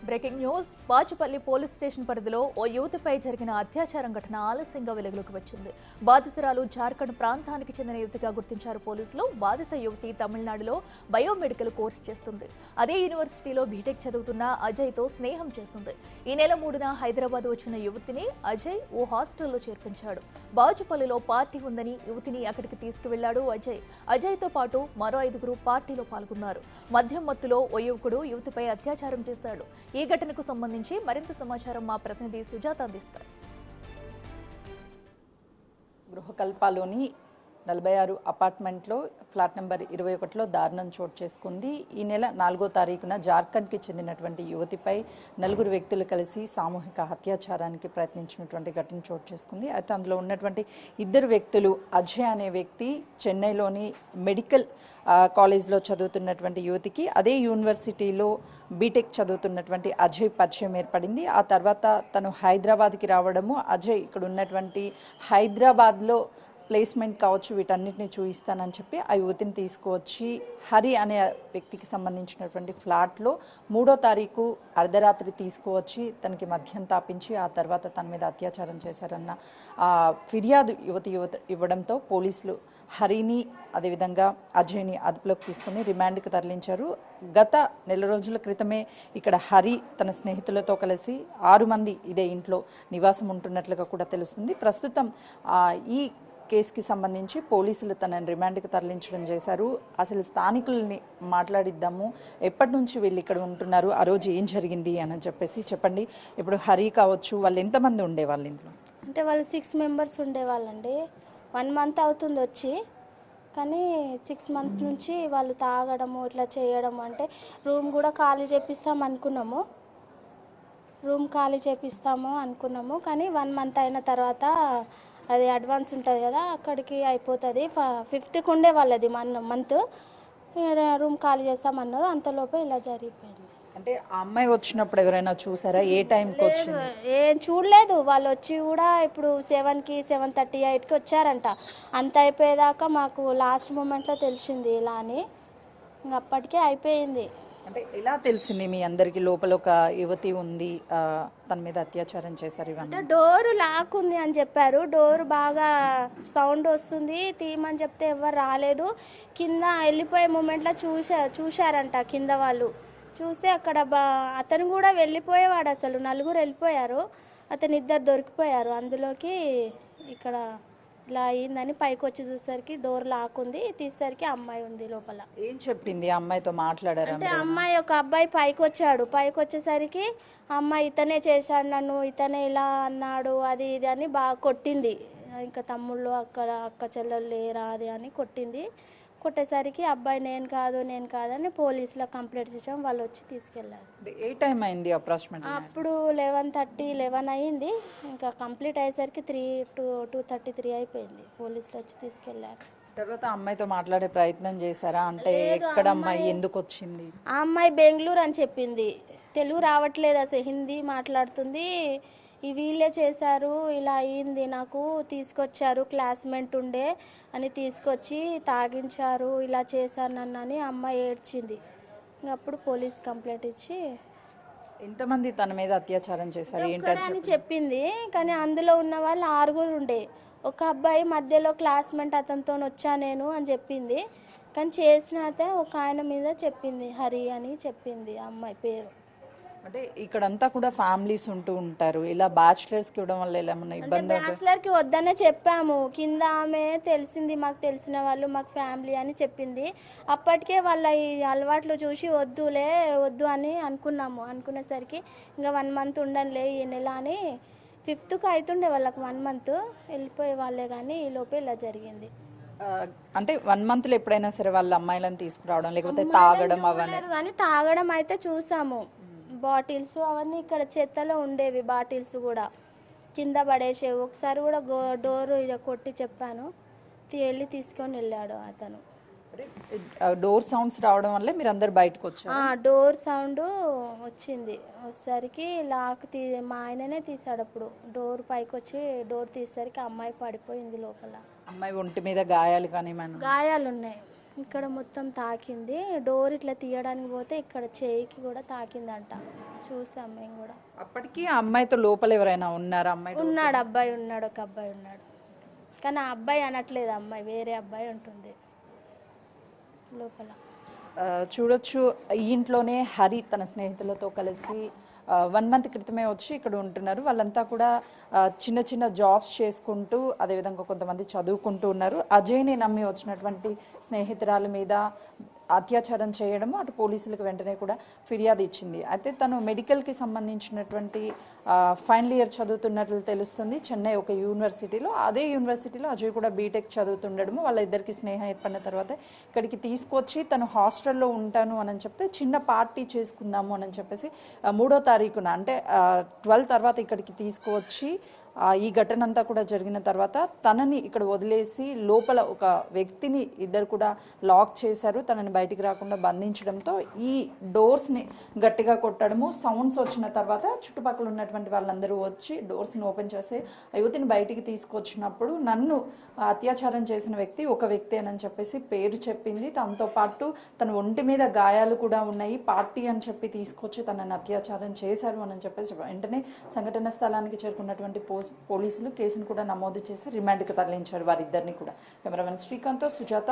Breaking news. Bachupally police station పరిధిలో ఓ యువతిపై జరిగిన అత్యాచారం ఘటన ఆలస్యంగా వెలుగులోకి వచ్చింది. బాధితురాలు జార్ఖండ్ ప్రాంతానికి చెందిన యువతిగా గుర్తించారు పోలీసులు. బాధిత యువతి తమిళనాడులో బయోమెడికల్ కోర్సు చేస్తుంది. అదే యూనివర్సిటీలో బీటెక్ చదువుతున్న అజయ్తో స్నేహం చేస్తుంది. ఈ నెల 3న హైదరాబాద్ వచ్చిన యువతిని అజయ్ ఓ హాస్టల్లో చేర్పించాడు. బాచుపల్లిలో పార్టీ ఉందని యువతిని అక్కడికి తీసుకువెళ్లాడు అజయ్. అజయ్తో పాటు మరో 5గురు పార్టీలో పాల్గొన్నారు. మద్యం మత్తులో ఓ యువకుడు యువతిపై అత్యాచారం చేశాడు. ఈ ఘటనకు సంబంధించి మరింత సమాచారం మా ప్రతినిధి సుజాత అందిస్తారు. గృహకల్పలోని 46 అపార్ట్మెంట్లో ఫ్లాట్ నెంబర్ 21లో దారుణం చోటు చేసుకుంది. ఈ నెల 4వ తారీఖున జార్ఖండ్కి చెందినటువంటి యువతిపై 4 వ్యక్తులు కలిసి సామూహిక అత్యాచారానికి ప్రయత్నించినటువంటి ఘటన చోటు చేసుకుంది. అయితే అందులో ఉన్నటువంటి 2 వ్యక్తులు, అజయ్ అనే వ్యక్తి చెన్నైలోని మెడికల్ కాలేజ్లో చదువుతున్నటువంటి యువతికి అదే యూనివర్సిటీలో బీటెక్ చదువుతున్నటువంటి అజయ్ పరిచయం ఏర్పడింది. ఆ తర్వాత తను హైదరాబాద్కి రావడము, అజయ్ ఇక్కడ ఉన్నటువంటి హైదరాబాద్లో ప్లేస్మెంట్ కావచ్చు, వీటన్నిటిని చూపిస్తానని చెప్పి ఆ యువతిని తీసుకువచ్చి హరి అనే వ్యక్తికి సంబంధించినటువంటి ఫ్లాట్లో 3వ తారీఖు అర్ధరాత్రి తీసుకువచ్చి తనకి మద్యం తాపించి ఆ తర్వాత తన మీద అత్యాచారం చేశారన్న ఫిర్యాదు యువతి ఇవ్వడంతో పోలీసులు హరిని అదేవిధంగా అజయ్ని అదుపులోకి తీసుకుని రిమాండ్కి తరలించారు. గత నెల రోజుల క్రితమే ఇక్కడ హరి తన స్నేహితులతో కలిసి 6 మంది ఇదే ఇంట్లో నివాసం ఉంటున్నట్లుగా కూడా తెలుస్తుంది. ప్రస్తుతం ఈ కేసుకి సంబంధించి పోలీసులు తనని రిమాండ్కి తరలించడం చేశారు. అసలు స్థానికుల్ని మాట్లాడిద్దాము, ఎప్పటి నుంచి వీళ్ళు ఇక్కడ ఉంటున్నారు, ఆ రోజు ఏం జరిగింది అని చెప్పేసి చెప్పండి. ఇప్పుడు హరి కావచ్చు, వాళ్ళు ఎంతమంది ఉండేవాళ్ళు ఇంట్లో? అంటే వాళ్ళు 6 మెంబర్స్ ఉండేవాళ్ళండి. 1 మంత్ అవుతుంది వచ్చి, కానీ 6 మంత్ నుంచి వాళ్ళు తాగడము ఇట్లా చేయడము. అంటే రూమ్ కూడా ఖాళీ చేపిస్తాము అనుకున్నాము, కానీ 1 మంత్ అయిన తర్వాత అది అడ్వాన్స్ ఉంటుంది కదా, అక్కడికి అయిపోతుంది. 5th ఉండే వాళ్ళది మంత్ రూమ్ ఖాళీ చేస్తామన్నారు. అంతలోపే ఇలా జరిగిపోయింది. అంటే ఆ అమ్మాయి వచ్చినప్పుడు ఎవరైనా చూసారా? ఏ టైంకి వచ్చింది? ఏం చూడలేదు. వాళ్ళు వచ్చి కూడా ఇప్పుడు 7కి 7:38కి వచ్చారంట. అంత అయిపోయేదాకా మాకు లాస్ట్ మూమెంట్లో తెలిసింది ఇలా అని. అప్పటికే అయిపోయింది. అంటే ఎలా తెలిసింది మీ అందరికి లోపల ఒక యువతి ఉంది, తన మీద అత్యాచారం చేశారు? అంటే డోరు లాక్ ఉంది అని చెప్పారు. డోరు బాగా సౌండ్ వస్తుంది, తీయమని చెప్తే ఎవరు రాలేదు. కింద వెళ్ళిపోయే మూమెంట్లో చూశారంట కింద వాళ్ళు. చూస్తే అక్కడ అతను కూడా వెళ్ళిపోయేవాడు. అసలు 4 వెళ్ళిపోయారు, అతను 2 దొరికిపోయారు. అందులోకి ఇక్కడ ఇలా అయిందని పైకి వచ్చి చూసేసరికి డోర్ లాక్ ఉంది, తీసేసరికి అమ్మాయి ఉంది లోపల. ఏం చెప్పింది? అమ్మాయితో మాట్లాడారు? అంటే అమ్మాయి ఒక అబ్బాయి పైకి వచ్చేసరికి అమ్మాయి ఇతనే చేశాడు నన్ను, ఇతనే ఇలా అన్నాడు, అది ఇది అని బాగా కొట్టింది. ఇంకా తమ్ముళ్ళు అక్క చెల్లెళ్ళు లేరా అది అని కొట్టింది. కొట్టేసరికి అబ్బాయి నేను కాదు అని పోలీసులో కంప్లైంట్ ఇచ్చాం. వాళ్ళు వచ్చి తీసుకెళ్లారు. ఏ టైం అయింది అప్రాక్సిమేట్లీ? అప్పుడు 11:30 అయింది. ఇంకా కంప్లీట్ అయ్యేసరికి 2:33 అయిపోయింది. పోలీసులు వచ్చి తీసుకెళ్లారు. తర్వాత అమ్మాయితో మాట్లాడే ప్రయత్నం చేశారా? అంటే ఎక్కడ అమ్మాయి, ఎందుకు వచ్చింది? ఆ అమ్మాయి బెంగళూరు అని చెప్పింది. తెలుగు రావట్లేదు అసలు, హిందీ మాట్లాడుతుంది. వీళ్ళే చేశారు, ఇలా అయ్యింది, నాకు తీసుకొచ్చారు, క్లాస్మేట్ ఉండే అని తీసుకొచ్చి తాగించారు, ఇలా చేశారు నన్ను అని అమ్మాయి ఏడ్చింది. అప్పుడు పోలీస్ కంప్లైంట్ ఇచ్చి ఎంతమంది తన మీద అత్యాచారం చేశారు ఏంటని చెప్పింది. కానీ అందులో ఉన్న వాళ్ళు 6 ఉండే. ఒక అబ్బాయి మధ్యలో క్లాస్మేట్, అతనితో వచ్చా నేను అని చెప్పింది. కానీ చేసిన ఒక ఆయన మీద చెప్పింది, హరి అని చెప్పింది అమ్మాయి పేరు. అంటే ఇక్కడంతా కూడా ఫ్యామిలీస్ ఉంటూ ఉంటారు, ఇలా బ్యాచిలర్స్కి ఇవ్వడం వల్ల ఎలా ఏమన్నా ఇబ్బంది? బ్యాచిలర్కి వద్దనే చెప్పాము. కింద ఆమె తెలిసింది, మాకు తెలిసిన వాళ్ళు, మాకు ఫ్యామిలీ అని చెప్పింది. అప్పటికే వాళ్ళ ఈ అలవాట్లు చూసి వద్దు అని అనుకునేసరికి ఇంకా 1 మంత్ ఉండనులే ఈ నెల అని 5th అవుతుండే వాళ్ళకి 1 మంత్ వెళ్ళిపోయే వాళ్ళే. కానీ ఈ లోపే ఇలా జరిగింది. అంటే 1 మంత్లో ఎప్పుడైనా సరే వాళ్ళ అమ్మాయిలను తీసుకురావడం లేకపోతే తాగడం అవన్నీ? కానీ తాగడం అయితే చూసాము. బాటిల్స్ అవన్నీ ఇక్కడ చెత్తలో ఉండేవి. బాటిల్స్ కూడా కింద పడేసేవి. ఒకసారి కూడా డోరు కొట్టి చెప్పాను, వెళ్ళి తీసుకొని వెళ్ళాడు అతను. డోర్ సౌండ్స్ రావడం వల్ల మీరు అందరు బయటకు వచ్చారు? డోర్ సౌండ్ వచ్చింది. వచ్చేసరికి మా ఆయననే తీసాడు. అప్పుడు డోర్ పైకి వచ్చి డోర్ తీసేసరికి అమ్మాయి పడిపోయింది లోపల. అమ్మాయి ఒంటి మీద గాయాలు కానీ? గాయాలు ఉన్నాయి. ఇక్కడ మొత్తం తాకింది. డోర్ ఇట్లా తీయడానికి పోతే ఇక్కడ చేయికి కూడా తాకిందంట. చూసాం మేము కూడా. అప్పటికి ఆ అమ్మాయితో లోపల ఎవరైనా ఉన్నారా? అమ్మాయి ఉన్నాడు, అబ్బాయి ఉన్నాడు, ఒక అబ్బాయి ఉన్నాడు. కానీ ఆ అబ్బాయి అనట్లేదు, అమ్మాయి వేరే అబ్బాయి ఉంటుంది లోపల. చూడొచ్చు, ఈ ఇంట్లోనే హరి తన స్నేహితులతో కలిసి 1 మంత్ క్రితమే వచ్చి ఇక్కడ ఉంటున్నారు. వాళ్ళంతా కూడా చిన్న చిన్న జాబ్స్ చేసుకుంటూ అదేవిధంగా కొంతమంది చదువుకుంటూ ఉన్నారు. అజయ్ని నమ్మి వచ్చినటువంటి స్నేహితురాల మీద అత్యాచారం చేయడము అటు పోలీసులకు వెంటనే కూడా ఫిర్యాదు ఇచ్చింది. అయితే తను మెడికల్కి సంబంధించినటువంటి ఫైనల్ ఇయర్ చదువుతున్నట్లు తెలుస్తుంది చెన్నై ఒక యూనివర్సిటీలో. అదే యూనివర్సిటీలో అజయ్ కూడా బీటెక్ చదువుతుండడము వాళ్ళ ఇద్దరికి స్నేహం ఏర్పడిన తర్వాత ఇక్కడికి తీసుకొచ్చి తను హాస్టల్లో ఉంటాను అని చెప్తే చిన్న పార్టీ చేసుకుందాము అని చెప్పేసి 3వ తారీఖున అంటే 12 తర్వాత ఇక్కడికి తీసుకువచ్చి ఈ ఘటన అంతా కూడా జరిగిన తర్వాత తనని ఇక్కడ వదిలేసి లోపల ఒక వ్యక్తిని ఇద్దరు కూడా లాక్ చేశారు. తనని బయటికి రాకుండా బంధించడంతో ఈ డోర్స్ని గట్టిగా కొట్టడము, సౌండ్స్ వచ్చిన తర్వాత చుట్టుపక్కల ఉన్నటువంటి వాళ్ళందరూ వచ్చి డోర్స్ని ఓపెన్ చేసి యువతిని బయటికి తీసుకొచ్చినప్పుడు నన్ను అత్యాచారం చేసిన వ్యక్తి ఒక వ్యక్తి అని చెప్పేసి పేరు చెప్పింది. తనతో పాటు తన ఒంటి మీద గాయాలు కూడా ఉన్నాయి, పార్టీ అని చెప్పి తీసుకొచ్చి తనని అత్యాచారం చేశారు అని చెప్పేసి వెంటనే సంఘటన స్థలానికి చేరుకున్నటువంటి పోలీసులు కేసును కూడా నమోదు చేసి రిమాండ్కి తరలించారు వారిద్దరిని కూడా. కెమెరామెన్ శ్రీకాంత్తో సుజాత,